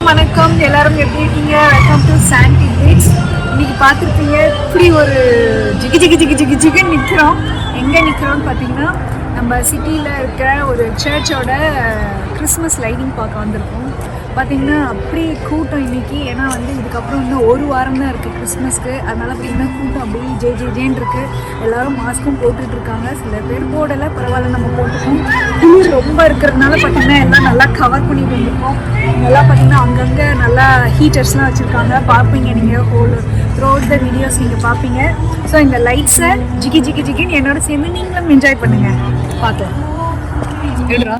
வணக்கம், எல்லாரும் எப்படி இருக்கீங்க? Welcome to sandy beach. இன்னைக்கு பார்த்துருப்பீங்க, இப்படி ஒரு ஜிகி ஜிகி ஜிகி ஜிகி ஜிகின்னு நிற்கிறோம். எங்கே நிற்கிறோம்னு பார்த்தீங்கன்னா, நம்ம சிட்டியில் இருக்கிற ஒரு சர்ச்சோட கிறிஸ்மஸ் லைட்டிங் பார்க்க வந்திருக்கோம். பார்த்திங்கன்னா அப்படி கூட்டம் இன்றைக்கி. ஏன்னா இதுக்கப்புறம் இன்னும் ஒரு வாரம் தான் இருக்குது கிறிஸ்மஸ்க்கு. அதனால் பார்த்திங்கன்னா கூட்டம் அப்படி ஜேன்னு இருக்குது. எல்லோரும் மாஸ்க்கும் போட்டுட்ருக்காங்க. சில பேர் போடலை, பரவாயில்ல நம்ம போட்டுக்கோம். குளிர் ரொம்ப இருக்கிறதுனால பார்த்திங்கன்னா எல்லாம் நல்லா கவர் பண்ணிட்டு வந்துருக்கோம். நல்லா பார்த்திங்கன்னா அங்கங்கே நல்லா ஹீட்டர்ஸ்லாம் வச்சுருக்காங்க. பார்ப்பீங்க நீங்கள் ஹோல் த்ரோட் த வீடியோஸ் நீங்கள் பார்ப்பீங்க. ஸோ இந்த லைட்ஸை ஜிகி ஜிகி ஜிகின்னு என்னோட சேர்ந்து நீங்களும் என்ஜாய் பண்ணுங்கள். பார்க்கலாம் எடுறா.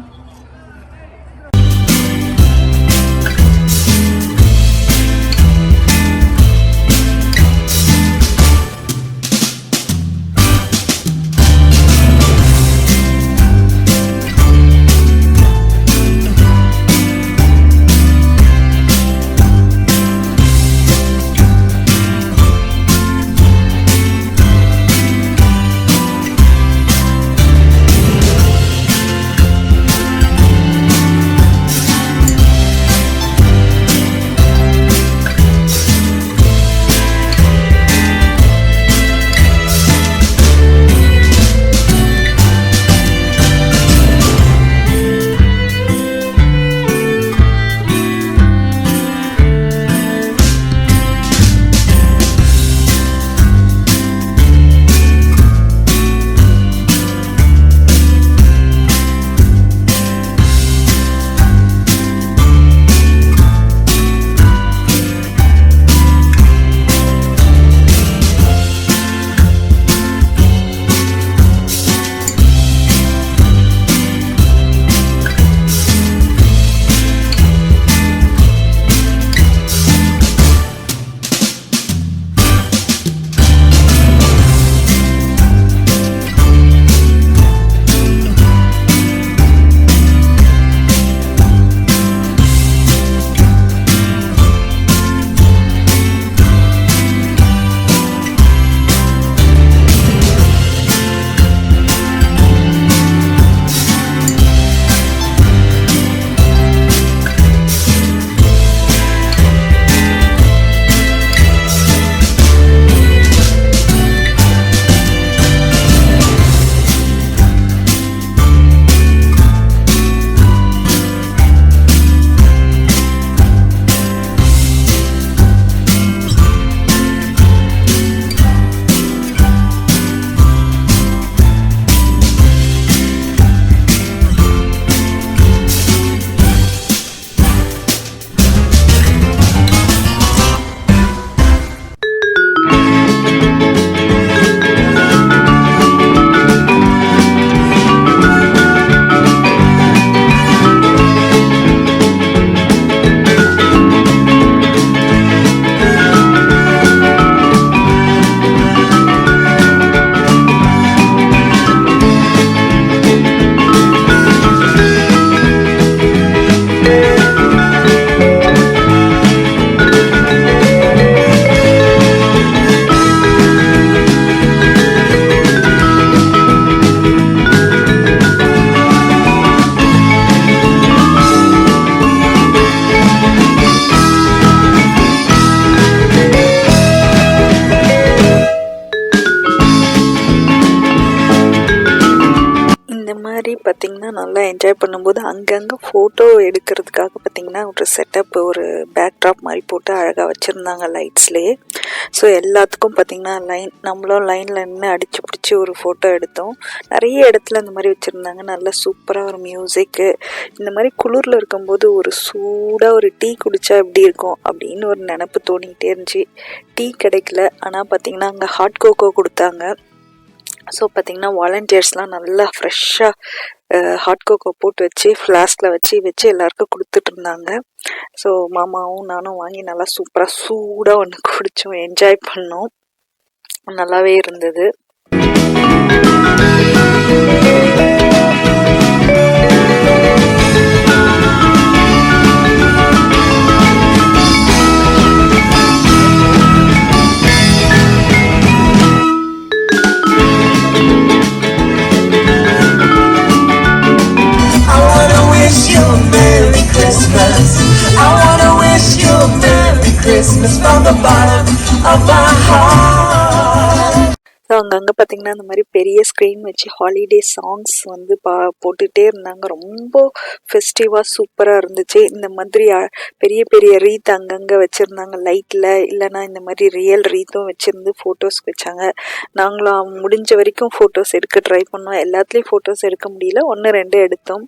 பார்த்திங்கன்னா நல்லா என்ஜாய் பண்ணும்போது அங்கங்கே ஃபோட்டோ எடுக்கிறதுக்காக பார்த்திங்கன்னா ஒரு செட்டப், ஒரு பேக்ட்ராப் மாதிரி போட்டு அழகாக வச்சுருந்தாங்க லைட்ஸ்லேயே. ஸோ எல்லாத்துக்கும் பார்த்திங்கன்னா நம்மளும் லைனில் நின்று அடித்து பிடிச்சி ஒரு ஃபோட்டோ எடுத்தோம். நிறைய இடத்துல இந்த மாதிரி வச்சுருந்தாங்க. நல்லா சூப்பராக ஒரு மியூசிக்கு. இந்த மாதிரி குளிரில் இருக்கும்போது ஒரு சூடாக ஒரு டீ குடித்தா எப்படி இருக்கும் அப்படின்னு ஒரு நினப்பு தோணிக்கிட்டே இருந்துச்சு. டீ கிடைக்கல, ஆனால் பார்த்திங்கன்னா அங்கே ஹாட் கோகோ கொடுத்தாங்க. ஸோ பார்த்திங்கன்னா வாலண்டியர்ஸ்லாம் நல்லா ஃப்ரெஷ்ஷாக ஹாட் கோகோ போட்டு வச்சு ஃப்ளாஸ்கில் வச்சு எல்லாருக்கும் கொடுத்துட்டு இருந்தாங்க. ஸோ மாமாவும் நானும் வாங்கி நல்லா சூப்பராக சூடாக ஒன்று குடித்தோம், என்ஜாய் பண்ணோம், நல்லாவே இருந்தது. Christmas from the bottom of my heart. அங்கங்கே பார்த்திங்கன்னா இந்த மாதிரி பெரிய ஸ்க்ரீன் வச்சு ஹாலிடே சாங்ஸ் வந்து போட்டுகிட்டே இருந்தாங்க. ரொம்ப ஃபெஸ்டிவாக சூப்பராக இருந்துச்சு. இந்த மாதிரி பெரிய பெரிய ரீத் அங்கங்கே வச்சுருந்தாங்க லைட்டில், இல்லைனா இந்த மாதிரி ரியல் ரீத்தும் வச்சுருந்து ஃபோட்டோஸ் வச்சாங்க. நாங்களும் முடிஞ்ச வரைக்கும் ஃபோட்டோஸ் எடுக்க ட்ரை பண்ணோம். எல்லாத்துலேயும் ஃபோட்டோஸ் எடுக்க முடியல, 1-2 எடுத்தோம்.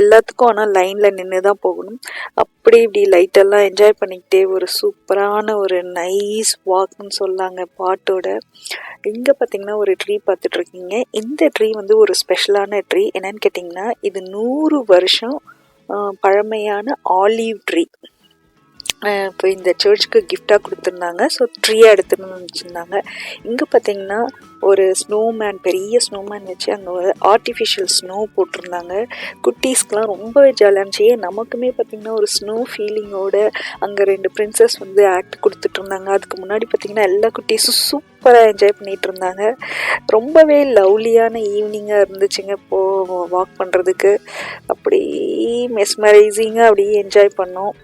எல்லாத்துக்கும் ஆனால் லைனில் நின்று தான் போகணும். அப்படி இப்படி லைட்டெல்லாம் என்ஜாய் பண்ணிக்கிட்டே ஒரு சூப்பரான ஒரு நைஸ் வாக்னு சொல்லாங்க பாட்டோட. இங்கே பார்த்திங்கன்னா ஒரு ட்ரீ பார்த்துட்ருக்கீங்க. இந்த ட்ரீ வந்து ஒரு ஸ்பெஷலான ட்ரீ. என்னன்னு கேட்டிங்கன்னா, இது 100 வருஷம் பழமையான ஆலிவ் ட்ரீ. இப்போ இந்த சர்ச்சுக்கு கிஃப்டாக கொடுத்துருந்தாங்க. ஸோ ட்ரீயாக எடுத்துன்னு வச்சுருந்தாங்க. இங்கே பார்த்திங்கன்னா ஒரு ஸ்னோமேன், பெரிய ஸ்னோமேன் வச்சு அங்கே ஒரு ஆர்டிஃபிஷியல் ஸ்னோ போட்டிருந்தாங்க. குட்டீஸ்க்கெலாம் ரொம்பவே ஜாலியாக இருந்துச்சு. நமக்குமே பார்த்திங்கன்னா ஒரு ஸ்னோ ஃபீலிங்கோடு அங்கே 2 பிரின்சஸ் வந்து ஆக்ட் கொடுத்துட்ருந்தாங்க. அதுக்கு முன்னாடி பார்த்திங்கன்னா எல்லா குட்டீஸும் சூப்பராக என்ஜாய் பண்ணிகிட்டு இருந்தாங்க. ரொம்பவே லவ்லியான ஈவினிங்காக இருந்துச்சுங்க இப்போது வாக் பண்ணுறதுக்கு. அப்படி மெஸ்மரைசிங்காக அப்படியே என்ஜாய் பண்ணோம்.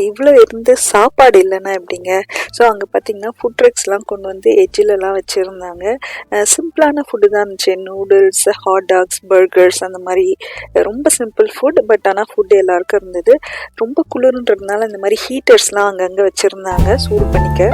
இவ்வளோ இருந்து சாப்பாடு இல்லைன்னா எப்படிங்க? ஸோ அங்கே பார்த்தீங்கன்னா ஃபுட் ட்ரக்ஸ்லாம் கொண்டு வந்து எஜ்ஜிலலாம் வச்சுருந்தாங்க. சிம்பிளான ஃபுட்டு தான் இருந்துச்சு. நூடுல்ஸ், ஹாட் டாக்ஸ், பர்கர்ஸ், அந்த மாதிரி ரொம்ப சிம்பிள் ஃபுட். பட் ஆனால் ஃபுட்டு எல்லாருக்கும் இருந்தது. ரொம்ப குளிர்ன்றதுனால இந்த மாதிரி ஹீட்டர்ஸ்லாம் அங்கங்கே வச்சுருந்தாங்க சூடு பண்ணிக்க.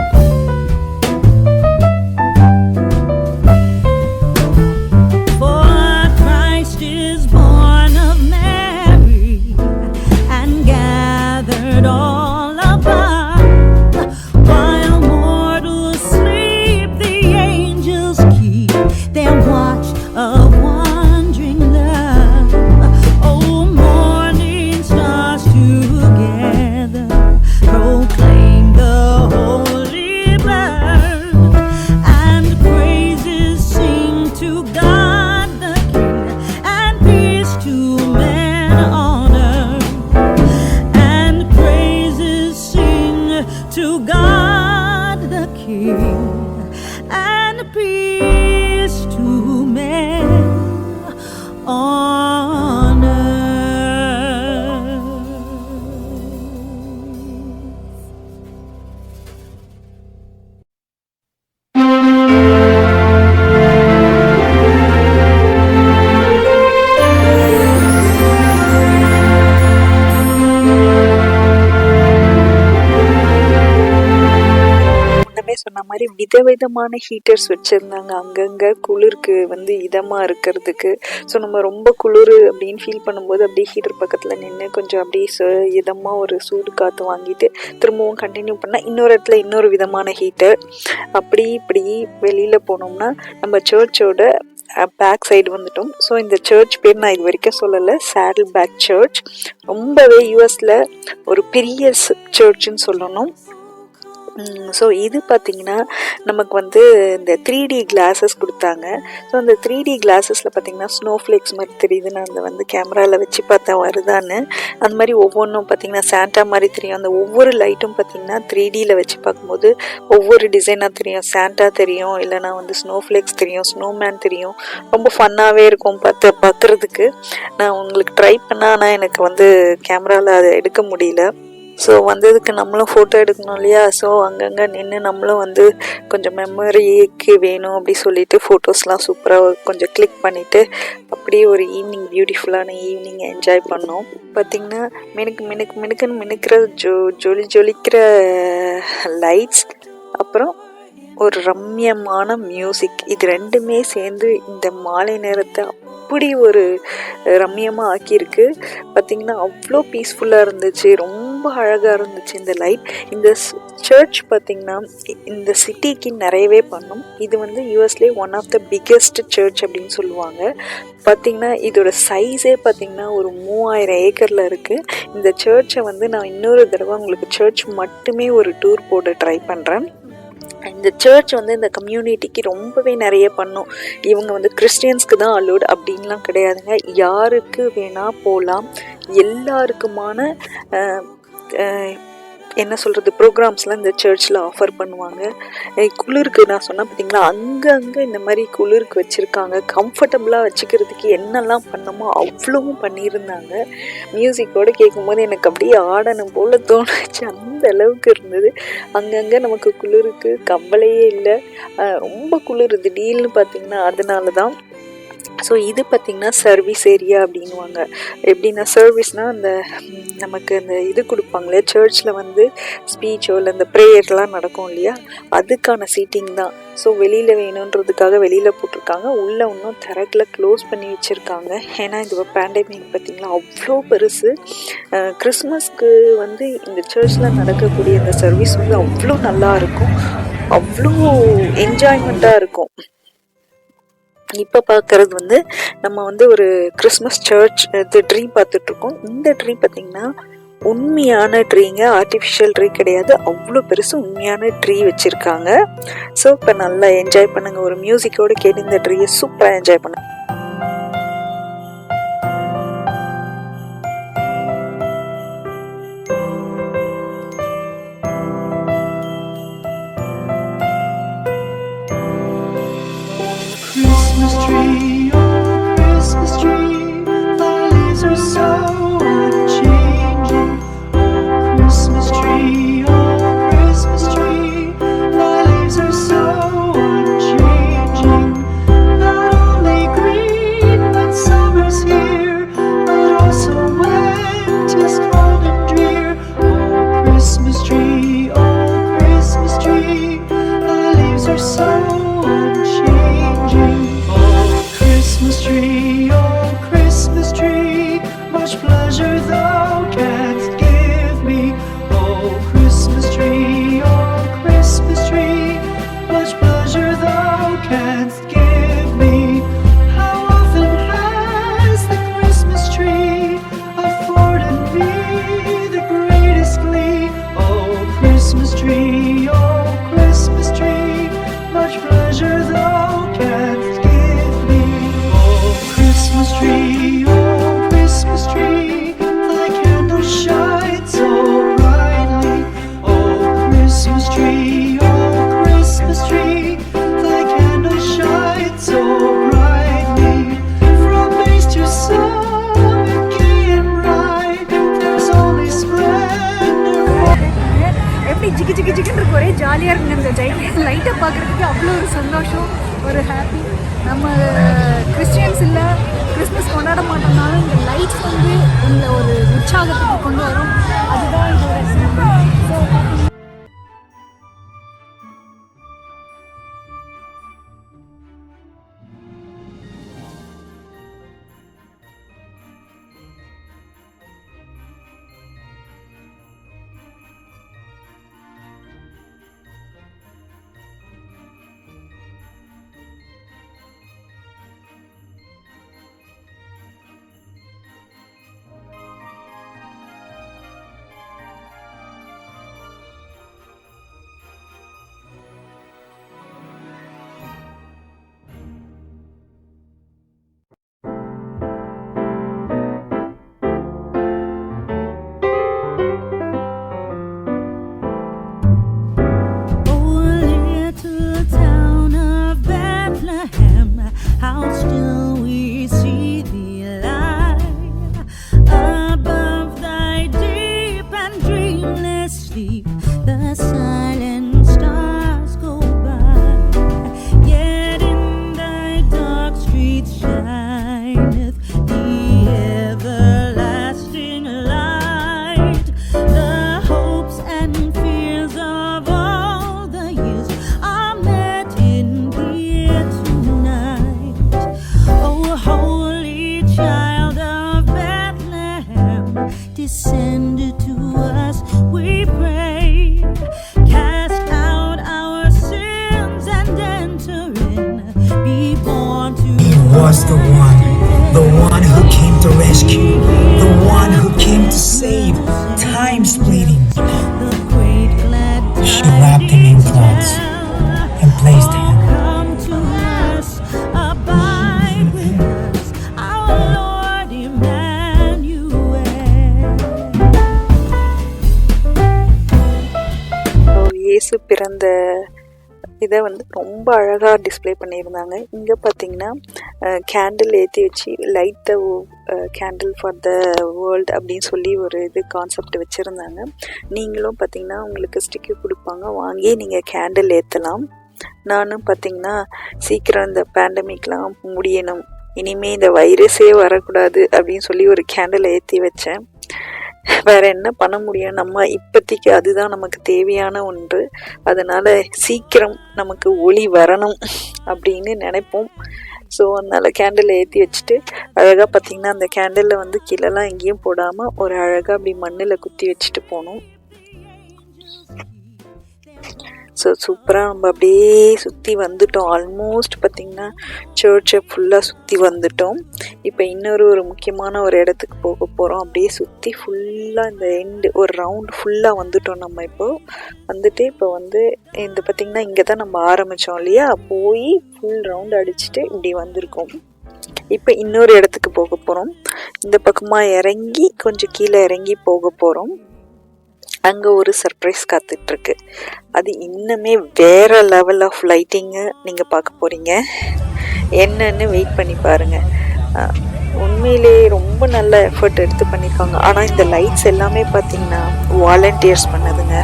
மாதிரி விதவிதமான ஹீட்டர்ஸ் வச்சுருந்தாங்க அங்கங்கே குளிருக்கு வந்து இதமாக இருக்கிறதுக்கு. ஸோ நம்ம ரொம்ப குளிர் அப்படின்னு ஃபீல் பண்ணும்போது அப்படியே ஹீட்டர் பக்கத்தில் நின்று கொஞ்சம் அப்படியே இதமாக ஒரு சூடு காற்று வாங்கிட்டு திரும்பவும் கண்டினியூ பண்ணால் இன்னொரு இடத்துல இன்னொரு விதமான ஹீட்டர். அப்படி இப்படி வெளியில் போனோம்னா நம்ம சர்ச்சோட பேக் சைடு வந்துட்டோம். ஸோ இந்த சர்ச் பேர் நான் இது வரைக்கும் சொல்லலை, சேடில் பேக் சர்ச். ரொம்பவே யூஎஸில் ஒரு பெரிய சர்ச்சுன்னு சொல்லணும். ஸோ இது பார்த்திங்கன்னா நமக்கு வந்து இந்த 3D கிளாஸஸ் கொடுத்தாங்க. ஸோ அந்த 3D கிளாஸஸில் பார்த்திங்கன்னா ஸ்னோஃப்ளேக்ஸ் மாதிரி தெரியுது. நான் அந்த வந்து கேமராவில் வச்சு பார்த்தேன் வருதான்னு. அந்த மாதிரி ஒவ்வொன்றும் பார்த்திங்கன்னா சாண்டா மாதிரி தெரியும். அந்த ஒவ்வொரு லைட்டும் பார்த்திங்கன்னா 3Dயில் வச்சு பார்க்கும்போது ஒவ்வொரு டிசைனாக தெரியும். சாண்டா தெரியும், இல்லைனா வந்து ஸ்னோஃப்ளேக்ஸ் தெரியும், ஸ்னோமேன் தெரியும். ரொம்ப ஃபன்னாகவே இருக்கும் பார்க்குறதுக்கு. நான் உங்களுக்கு ட்ரை பண்ணேன், ஆனால் எனக்கு வந்து கேமராவில் அதை எடுக்க முடியல. ஸோ வந்ததுக்கு நம்மளும் ஃபோட்டோ எடுக்கணும் இல்லையா? ஸோ அங்கங்கே நின்று நம்மளும் வந்து கொஞ்சம் மெமரிக்கு வேணும் அப்படி சொல்லிட்டு ஃபோட்டோஸ்லாம் சூப்பராக கொஞ்சம் கிளிக் பண்ணிவிட்டு அப்படியே ஒரு ஈவினிங் பியூட்டிஃபுல்லான ஈவினிங் என்ஜாய் பண்ணோம். பார்த்திங்கன்னா மினுக்குன்னு மினுக்கிற ஜொலிக்கிற லைட்ஸ், அப்புறம் ஒரு ரம்யமான மியூசிக், இது ரெண்டுமே சேர்ந்து இந்த மாலை நேரத்தை அப்படி ஒரு ரம்யமாக ஆக்கியிருக்கு. பார்த்திங்கன்னா அவ்வளோ பீஸ்ஃபுல்லாக இருந்துச்சு, ரொம்ப அழகாக இருந்துச்சு இந்த லைட். இந்த சர்ச் பார்த்திங்கன்னா இந்த சிட்டிக்கு நிறையவே பண்ணும். இது வந்து யூஎஸ்லேயே one of the biggest church அப்படின்னு சொல்லுவாங்க. பார்த்திங்கன்னா இதோட சைஸே பார்த்திங்கன்னா ஒரு 3000 ஏக்கரில் இருக்குது. இந்த சர்ச்சை வந்து நான் இன்னொரு தடவை உங்களுக்கு சர்ச் மட்டுமே ஒரு டூர் போட ட்ரை பண்ணுறேன். இந்த சர்ச் வந்து இந்த கம்யூனிட்டிக்கு ரொம்பவே நிறைய பண்ணும். இவங்க வந்து கிறிஸ்டியன்ஸ்க்கு தான் அலோடு அப்படின்லாம் கிடையாதுங்க, யாருக்கு வேணால் போகலாம். எல்லாருக்குமான என்ன சொல்கிறது ப்ரோக்ராம்ஸ்லாம் இந்த சர்ச்சில் ஆஃபர் பண்ணுவாங்க. குளிருக்கு நான் சொன்னேன் பார்த்திங்களா, அங்கங்கே இந்த மாதிரி குளிருக்கு வச்சுருக்காங்க. கம்ஃபர்டபுளாக வச்சுக்கிறதுக்கு என்னெல்லாம் பண்ணமோ அவ்வளவும் பண்ணியிருந்தாங்க. மியூசிக்கோடு கேட்கும்போது எனக்கு அப்படியே ஆடணும் போல் தோணுச்சு, அந்த அளவுக்கு இருந்தது. அங்கங்கே நமக்கு குளிருக்கு கவலையே இல்லை. ரொம்ப குளிர் திடீர்னு பார்த்திங்கன்னா அதனால தான். ஸோ இது பார்த்திங்கன்னா சர்வீஸ் ஏரியா அப்படின்வாங்க. எப்படின்னா சர்வீஸ்னால் அந்த நமக்கு அந்த இது கொடுப்பாங்களே சர்ச்சில் வந்து ஸ்பீச்சோ இல்லை இந்த ப்ரேயர்லாம் நடக்கும் இல்லையா, அதுக்கான சீட்டிங் தான். ஸோ வெளியில் வேணுன்றதுக்காக வெளியில் போட்டிருக்காங்க. உள்ளே இன்னும் திறக்கில் க்ளோஸ் பண்ணி வச்சுருக்காங்க. ஏன்னா இது பேண்டமிக் பார்த்திங்களா அவ்வளோ பெருசு. கிறிஸ்மஸ்க்கு வந்து இந்த சர்ச்சில் நடக்கக்கூடிய இந்த சர்வீஸ் வந்து அவ்வளோ நல்லா இருக்கும், அவ்வளோ என்ஜாய்மெண்ட்டாக இருக்கும். இப்போ பார்க்குறது வந்து நம்ம வந்து ஒரு கிறிஸ்மஸ் சர்ச் இது ட்ரீ பார்த்துட்ருக்கோம். இந்த ட்ரீ பார்த்திங்கன்னா உண்மையான ட்ரீங்க, ஆர்டிஃபிஷியல் ட்ரீ கிடையாது. அவ்வளோ பெருசு உண்மையான ட்ரீ வச்சுருக்காங்க. ஸோ இப்போ நல்லா என்ஜாய் பண்ணுங்கள். ஒரு மியூசிக்கோடு கேட்டு இந்த ட்ரீயை சூப்பராக என்ஜாய் பண்ணுங்கள். Christmas tree, oh Christmas tree, thy leaves are so unchanging. Oh Christmas tree, thy leaves are so unchanging. Not only green when summer's here, but also when 'tis cold and drear. Oh Christmas tree, thy leaves are so unchanging. Christmas tree, much pleasure thou canst give me. Oh Christmas tree, much pleasure thou canst give me. How often has the Christmas tree afforded me the greatest glee? Oh Christmas tree, much pleasure thou canst give me. Oh Christmas tree, thy candle shines so brightly. Oh Christmas tree, thy candle shines so brightly. From base to summit, gay and bright, there's only splendor. எப்படி ஜிகி ஜிகி ஜிகின்னு இருக்கு, ஒரே ஜாலியாக இருக்குங்க. இந்த லைட்டை பார்க்குறதுக்கு அவ்வளோ ஒரு சந்தோஷம், ஒரு ஹாப்பி. நம்ம கிறிஸ்டியன்ஸ் இல்லை, கிறிஸ்மஸ் கொண்டாட மாட்டோம்னாலும் இந்த லைட்ஸ் வந்து இந்த ஒரு உற்சாகத்துக்கு கொண்டு வரும். அதுதான் இதோட simple. So to rescue, the one who came to save, time's bleeding. She wrapped him in cloths and placed him. இயேசு பிறந்த இதை வந்து ரொம்ப அழகாக டிஸ்ப்ளே பண்ணியிருந்தாங்க. இங்கே பார்த்தீங்கன்னா கேண்டில் ஏற்றி வச்சு light the candle for the world அப்படின்னு சொல்லி ஒரு இது கான்செப்ட் வச்சுருந்தாங்க. நீங்களும் பார்த்தீங்கன்னா உங்களுக்கு ஸ்டிக்கு கொடுப்பாங்க, வாங்கி நீங்கள் கேண்டில் ஏற்றலாம். நானும் பார்த்தீங்கன்னா சீக்கிரம் இந்த பேண்டமிக்லாம் முடியணும், இனிமேல் இந்த வைரஸே வரக்கூடாது அப்படின்னு சொல்லி ஒரு கேண்டில் ஏற்றி வச்சேன். வேற என்ன பண்ண முடியும், நம்ம இப்போதைக்கு அதுதான் நமக்கு தேவையான ஒன்று. அதனால சீக்கிரம் நமக்கு ஒளி வரணும் அப்படின்னு நினைப்போம். ஸோ அதனால கேண்டில் ஏற்றி வச்சுட்டு அழகாக பார்த்திங்கன்னா அந்த கேண்டிலில் வந்து கீழெல்லாம் எங்கேயும் போடாமல் ஒரு அழகாக அப்படி மண்ணில் குத்தி வச்சுட்டு போனோம். ஸோ சூப்பராக நம்ம அப்படியே சுற்றி வந்துட்டோம். ஆல்மோஸ்ட் பார்த்திங்கன்னா சர்ச்சை ஃபுல்லாக சுற்றி வந்துட்டோம். இப்போ ஒரு முக்கியமான ஒரு இடத்துக்கு போக போகிறோம். அப்படியே சுற்றி ஃபுல்லாக இந்த எண்டு ஒரு ரவுண்ட் ஃபுல்லாக வந்துட்டோம். நம்ம இப்போது வந்துட்டு இப்போ வந்து இந்த பார்த்திங்கன்னா இங்கே தான் நம்ம ஆரம்பித்தோம் இல்லையா, போய் ஃபுல் ரவுண்ட் அடிச்சுட்டு இப்படி வந்திருக்கோம். இப்போ இன்னொரு இடத்துக்கு போக போகிறோம். இந்த பக்கமாக இறங்கி கொஞ்சம் கீழே இறங்கி போக போகிறோம். அங்கே ஒரு சர்ப்ரைஸ் காத்துட்ருக்கு. அது இன்னுமே வேறு லெவல் ஆஃப் லைட்டிங்கு நீங்கள் பார்க்க போகிறீங்க. என்னன்னு வெயிட் பண்ணி பாருங்கள். உண்மையிலே ரொம்ப நல்ல எஃபர்ட் எடுத்து பண்ணியிருக்காங்க. ஆனால் இந்த லைட்ஸ் எல்லாமே பார்த்திங்கன்னா வாலண்டியர்ஸ் பண்ணதுங்க.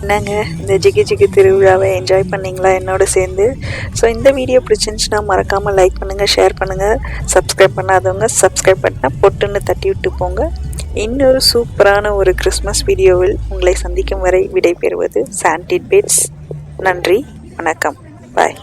என்னங்க இந்த ஜிகி ஜிகி திருவிழாவை என்ஜாய் பண்ணிங்களா என்னோட சேர்ந்து? ஸோ இந்த வீடியோ பிடிச்சிருந்துச்சுன்னா மறக்காமல் லைக் பண்ணுங்கள், ஷேர் பண்ணுங்கள். சப்ஸ்கிரைப் பண்ணாதவங்க சப்ஸ்கிரைப் பண்ணால் பொட்டுன்னு தட்டி விட்டு போங்க. இன்னொரு சூப்பரான ஒரு கிறிஸ்மஸ் வீடியோவில் உங்களை சந்திக்கும் வரை விடைபெறுவது சாண்டிட் பெட்ஸ். நன்றி, வணக்கம், பாய்.